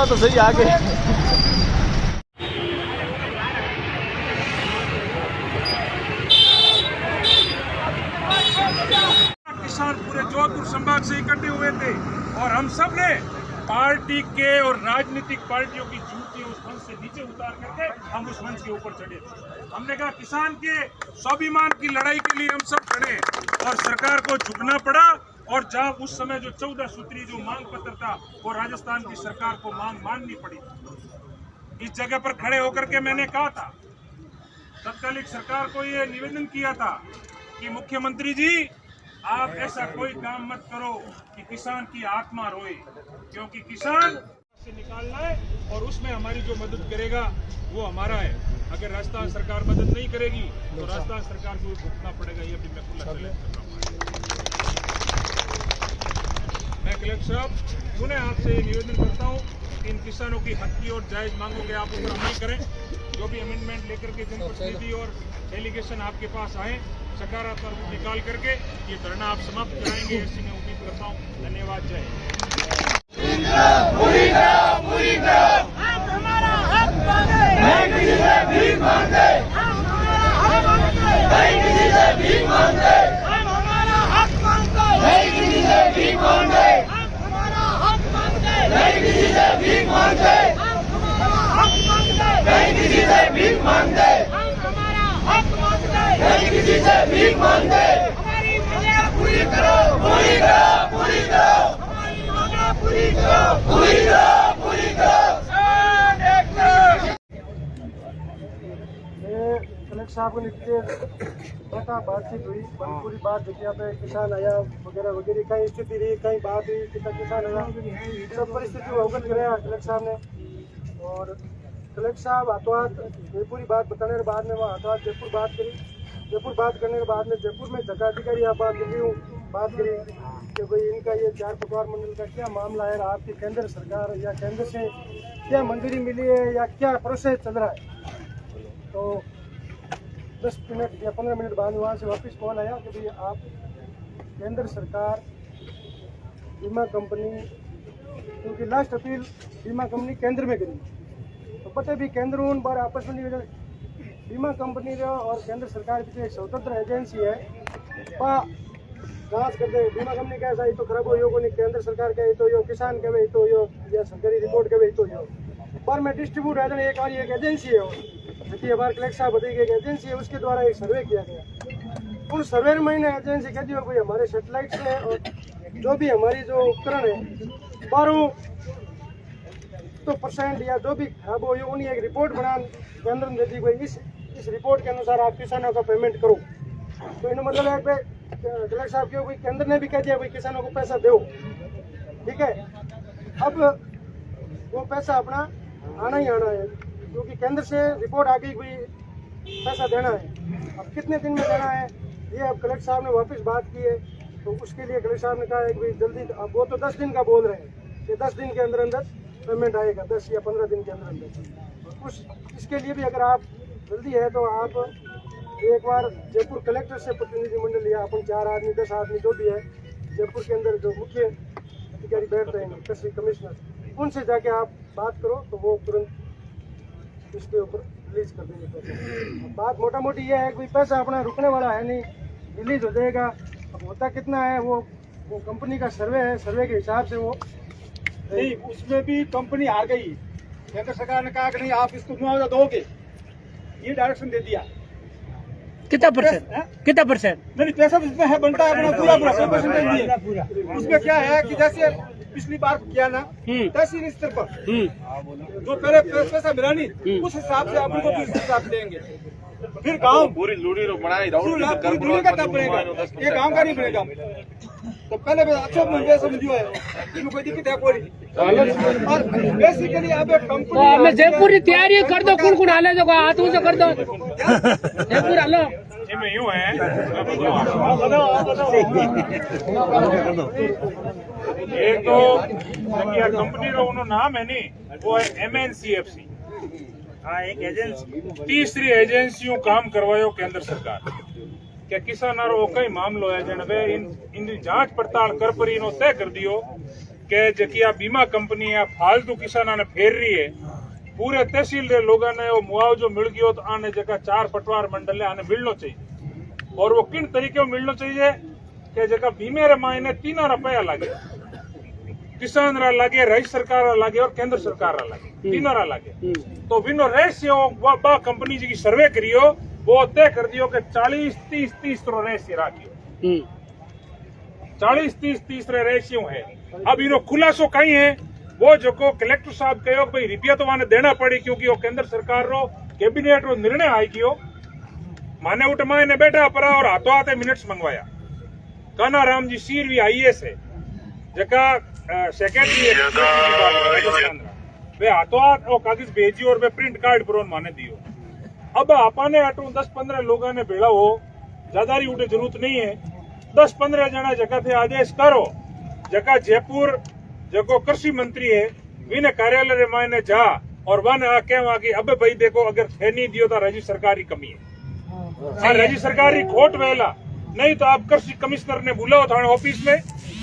बताओ तो सही आगे। किसान पूरे जोधपुर संभाग से इकट्ठे हुए थे और हम सब ने पार्टी के और राजनीतिक पार्टियों की जूती उस मंच से नीचे उतार करके हम उस मंच के ऊपर चढ़े थे। हमने कहा किसान के स्वाभिमान की लड़ाई के लिए हम सब खड़े और सरकार को झुकना पड़ा। और जहां उस समय जो 14 सूत्री जो मांग पत्र था वो राजस्थान की सरकार को मांग माननी पड़ी। इस जगह पर खड़े होकर के मैंने कहा था, तत्कालीन सरकार को ये निवेदन किया था कि मुख्यमंत्री जी आप ऐसा कोई काम मत करो कि किसान की आत्मा रोए, क्योंकि किसान से निकालना है और उसमें हमारी जो मदद करेगा वो हमारा है। अगर राजस्थान सरकार मदद नहीं करेगी तो राजस्थान सरकार को भुगतना पड़ेगा। ये भी मैं खुला चैलेंज कर रहा हूँ। मैं कलेक्टर साहब पुनः आपसे निवेदन करता हूँ कि इन किसानों की हक की और जायज मांगों के आप ऊपर अमल करें। जो भी अमेंडमेंट लेकर के जनप्रतिनिधि और डेलीगेशन आपके पास आए, सकारात्मक रूप निकाल करके ये धरना आप समाप्त कराएंगे, ऐसी मैं उम्मीद करता हूँ। धन्यवाद। जय पूरी करो, पूरी करो, पूरी करो, हमारी मांगे पूरी करो, पूरी करो, पूरी करो। कलेक्टर साहब को नीचे बता बातचीत हुई, पूरी बात देखी। यहाँ पे किसान आया वगैरह वगैरह, कहीं स्थिति रही, कहीं बात हुई, कितना किसान आया, सब परिस्थिति को अवगत कराया कलेक्टर साहब ने। और कलेक्टर साहब हाथों हाथ ये पूरी बात बताने के बाद में वहाँ हाथों हाथ जयपुर बात करी। जयपुर बात करने के बाद में जयपुर में जगह अधिकारी आप बात करी कि भाई इनका ये 4 पटवार मंडल का क्या मामला है, आपकी केंद्र सरकार या केंद्र से क्या मंजूरी मिली है या क्या प्रोसेस चल रहा है। तो 10 मिनट या 15 मिनट बाद वहाँ से वापस कॉल आया कि भाई आप केंद्र सरकार बीमा कंपनी, क्योंकि लास्ट अपील बीमा कंपनी केंद्र में करी, तो पता भी केंद्र उन बार आपस में नहीं, बीमा कंपनी और केंद्र सरकार की एक स्वतंत्र एजेंसी है, जांच करते बीमा कंपनी का ऐसा ही तो खराब हो यो नहीं, केंद्र सरकार का ही तो यो, किसान के भी तो यो, या सरकारी रिपोर्ट के भी तो यो, पर में डिस्ट्रीब्यूट एक एजेंसी है। देखिए हमारे कलेक्टर साहब बताइए एक एजेंसी है, उसके द्वारा एक सर्वे किया गया। उन सर्वे में मैंने एजेंसी कहती है भाई हमारे सेटेलाइट से और जो भी हमारी जो उपकरण है 12% या जो भी खराब हो उन्हें एक रिपोर्ट बना केंद्र में देती भाई इस रिपोर्ट के अनुसार आप किसानों का पेमेंट करो। तो इन्होंने मतलब है कलेक्टर साहब क्यों भाई केंद्र ने भी कह दिया भाई किसानों को पैसा दो, ठीक है। अब वो पैसा अपना आना ही आना है, क्योंकि केंद्र से रिपोर्ट आ गई भाई पैसा देना है। अब कितने दिन में देना है ये अब कलेक्टर साहब ने वापस बात की है, तो उसके लिए कलेक्टर साहब ने कहा है कि भाई जल्दी, अब वो तो 10 दिन का बोल रहे हैं कि 10 दिन के अंदर अंदर पेमेंट आएगा, 10 या 15 दिन के अंदर अंदर। उस इसके लिए भी अगर आप जल्दी है तो आप एक बार जयपुर कलेक्टर से प्रतिनिधिमंडल या अपन 4 आदमी 10 आदमी जो भी है जयपुर के अंदर जो मुख्य अधिकारी बैठते हैं तहसील कमिश्नर, उनसे जाके आप बात करो तो वो तुरंत इसके ऊपर रिलीज कर देंगे। बात मोटा मोटी ये है कि पैसा अपना रुकने वाला है नहीं, रिलीज हो जाएगा। अब होता कितना है वो कंपनी का सर्वे है, सर्वे के हिसाब से वो नहीं, उसमें भी कंपनी हार गई। केंद्र सरकार ने कहा कि नहीं आप इसको मुआवजा दोगे, ये डायरेक्शन दे दिया। कितना परसेंट? नहीं पैसा इसमें है बनता है अपना पूरा 100% दिए। उसमें क्या है कि जैसे पिछली बार किया ना तहसील स्तर पर जो पहले पैसा मिला नहीं उस हिसाब से आप उनको किस हिसाब देंगे, फिर गाँव पूरी लूड़ी का तब बनेगा, ये गाँव का नहीं बनेगा। तो पहले अच्छा मुझे समझियो है इसमें कोई दिक्कत है कोई। और बेसिकली अब कंपनी मैं जयपुर की तैयारी कर दो, कौन हाले जो हाथ ऊंचा कर दो जयपुर हालो। इसमें यूँ है एक तो कंपनी का उन्होंने नाम है नहीं, वो है MNCFC, हाँ एक एजेंसी। तीसरी एजेंसियों काम करवायो केंद्र सरकार क्या किसान कई मामलो है जन इन जांच पड़ताल कर पर इनो तय कर दियो के जकी आ बीमा कंपनी है फालतू किसाना ने फेर रही है पूरे तहसील के लोगों ने वो मुआवजो मिल गयो तो आने जगह 4 पटवार मंडल है आने मिलना चाहिए और वो किन तरीके मिलना चाहिए कि जगह बीमे रे मायने 3 रुपया लगे किसान रा लगे राज्य सरकार रा लगे और केंद्र सरकार रा लगे 3 रा लगे तो विनो रेशियो बा कंपनी जी की सर्वे करियो वो तय कर दियो कि 40-30-30 रो रेशियो राखियो 40-30-30 रे रेशियो है। अब इनो खुलासो कहीं है वो जो को कलेक्टर साहब कहो भाई रुपया तो माने देना पड़ी क्योंकि वो केंद्र सरकार रो कैबिनेट रो निर्णय आई गयो माने उठ माने बैठा पड़ा और हाथों हाथे मिनट्स मंगवाया काना राम जी सीरवी आईएएस है जका सेक्रेटरी है वे हाथों हाथ वो कागज भेजी और वे प्रिंट कार्ड पर माने दियो। अब आपने आटो 10-15 लोगों ने भेड़ा हो ज्यादा उठे जरूरत नहीं है 10-15 जना जगह थे आदेश करो जगह जयपुर जो कृषि मंत्री है विने कार्यालय रे मायने जा और वन आके वहां की अब भाई देखो अगर थे नहीं दियो तो राज्य सरकार की कमी है राज्य सरकार की खोट वेला नहीं तो आप कृषि कमिश्नर ने बुलाओ थाने ऑफिस में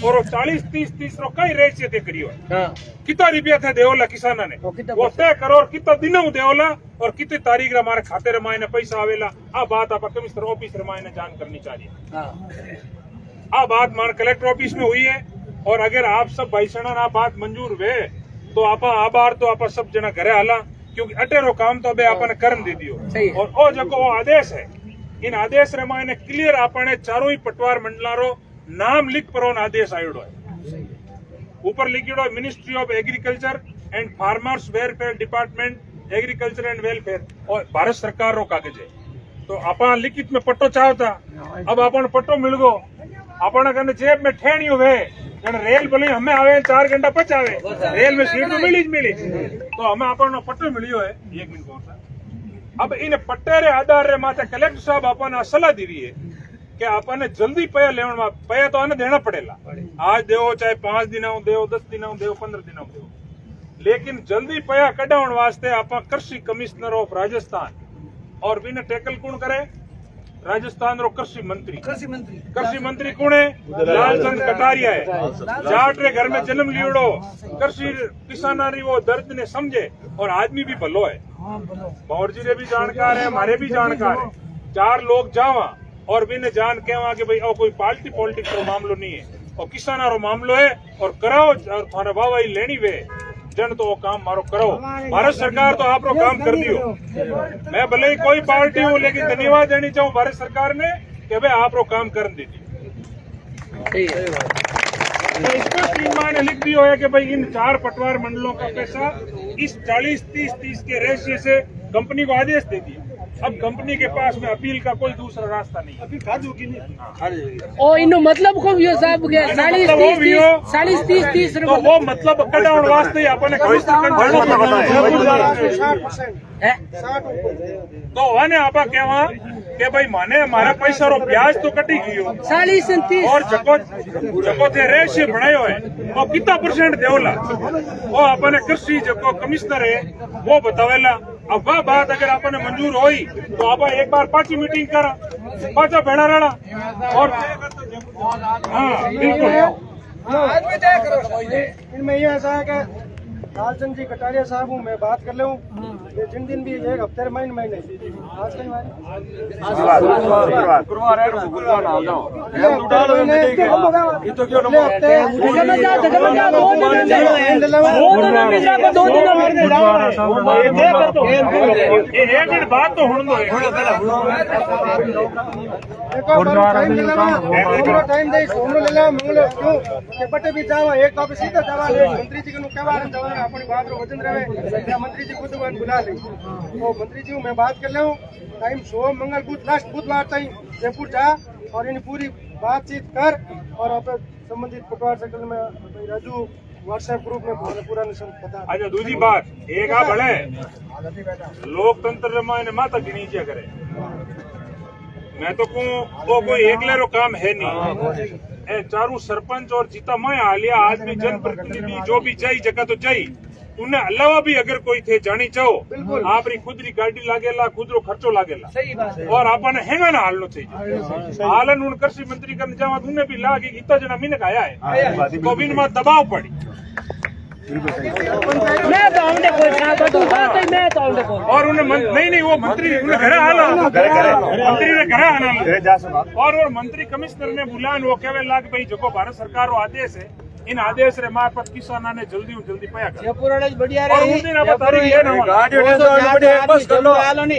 और वो 40-30 रो कई रेशियो थे करियो कितना रुपया थे देवला किसाना ने वो तय करो और कितना दिनों देवला और कितनी तारीख रे हमारे खाते रे मायने पैसा आवेला आ बात आप कमिश्नर ऑफिस रे मायने जान करनी चाहिए आ बात मान कलेक्टर ऑफिस में हुई है और अगर आप सब भाईसणा ना बात मंजूर हुए तो आप आभार तो आप सब जना घरे हाला क्योंकि अटेरो काम तो अबे आपने करन दे दियो और ओ जको आदेश है इन आदेश रे मायने क्लियर आपने चारों ही पटवार मंडलारो नाम लिख पर आदेश आयोडो है ऊपर लिखिड़ो ministry of agriculture and farmers welfare department agriculture and welfare और भारत सरकार रो कागज है तो आप लिखित में पट्टो चाहता अब अपन पट्टो मिल गो अपने कहने जेब में ठेणी हुए रेल भले हमें आवे 4 घंटा पच आवे रेल में सीट तो मिली तो हमें अपन पट्टो मिलियो है 1 मिनट और अब इन पट्टे रे आधार रे माथे कलेक्टर साहब अपन सलाह दी रही है कि अपन जल्दी पया लेवन पया तो आने देना पड़ेगा आज देवो चाहे 5 दिन देव 10 दिन देव 15 दिन देव लेकिन जल्दी पया कढ़ावन वास्ते आप कृषि कमिश्नर ऑफ राजस्थान और बिना टैकल कौन करे राजस्थान रो कृषि मंत्री कौन है लालचंद कटारिया है जाट रे घर में जन्म लियोड़ो कृषि किसाना री वो दर्द ने समझे और आदमी भी भलो है बावर जी रे भी जानकार है हमारे भी जानकार है 4 लोग जावा और बिन जान के वहां के भाई कोई पार्टी पॉलिटिक्स रो मामलो नहीं है और किसाना रो मामलो है और कराओ और थाने वाहवाही लेनी वे जन तो वो काम मारो करो भारत सरकार तो आप रो काम कर दियो मैं भले ही कोई पार्टी हूँ लेकिन धन्यवाद देनी चाहूँ भारत सरकार ने कि भाई आप रो काम कर दी तो स्पष्ट ने लिख दिया है कि भाई इन 4 पटवार मंडलों का पैसा इस 40-30-30 के रेशियो से कंपनी को आदेश दे दिया अब कंपनी के पास में अपील का कोई दूसरा रास्ता नहीं अभी काजू की नहीं ओ इनो मतलब को वियो साहब के 40-30 तो वो मतलब कटाउन वास्ते अपने तो वने आपा कहवा के भाई माने हमारा पैसा रो ब्याज तो कटी गयो 40-30 और जको थे रेशियो बनायो है वो कितना % देवला वो अपने कृषि जको कमिश्नर है वो बतावेला अब वह बात अगर आपने मंजूर हुई तो आप एक बार पांच मीटिंग करा पांचा भेड़ा रहा और हाँ बिल्कुल इनमें ये ऐसा है कि लालचंद जी कटारिया साहब हूँ मैं बात कर लूँ जिन दिन भी 1 हफ्ते महीने आज कहीं बात तो टाइम दे ले ला मंगलो क्यों बटे भी जावा एक तो सीधा जावा मंत्री जी को कहवा अपनी बात रो वजन रहे मंत्री जी खुद बुला ले तो मंत्री जी मैं बात कर लूँ टाइम सोम मंगल बुध लास्ट बुधवार तक जयपुर जा और इन पूरी बातचीत कर और आप संबंधित पटवार सर्कल में राजू व्हाट्सएप ग्रुप में पूरा पता। अच्छा दूसरी बात एक आप बड़े लोकतंत्र में माता गिनीजिया करे मैं तो कहूँ वो कोई एकले रो काम है नहीं चारू सरपंच और जीता मैं हालिया आदमी जनप्रतिनिधि जो भी जाई जगह तो जाई उन्हें अलावा भी अगर कोई थे जानी चाहो आप खुद री गाड़ी लागेला खुद रो खर्चो लागेला सही बात है। और आपने हैंगा ना हालनो चाहिए हालन उन कृषि मंत्री करने जावा उन्हें भी लागे इतना जना मिनक आया है तो बिन में दबाव पड़ी मैं तो हमने कोई साथ दूंगा तो मैं तो हमने कोई और उन्हें नहीं वो मंत्री उन्हें घर आना मंत्री ने घर आना और वो मंत्री कमिश्नर ने बुलान वो कहवे लाग भाई जो भारत सरकार रो आदेश है इन आदेश रे मार्फत किसाना ने जल्दी बढ़िया कर बढ़िया और उन दिन आप बता रही है ना रही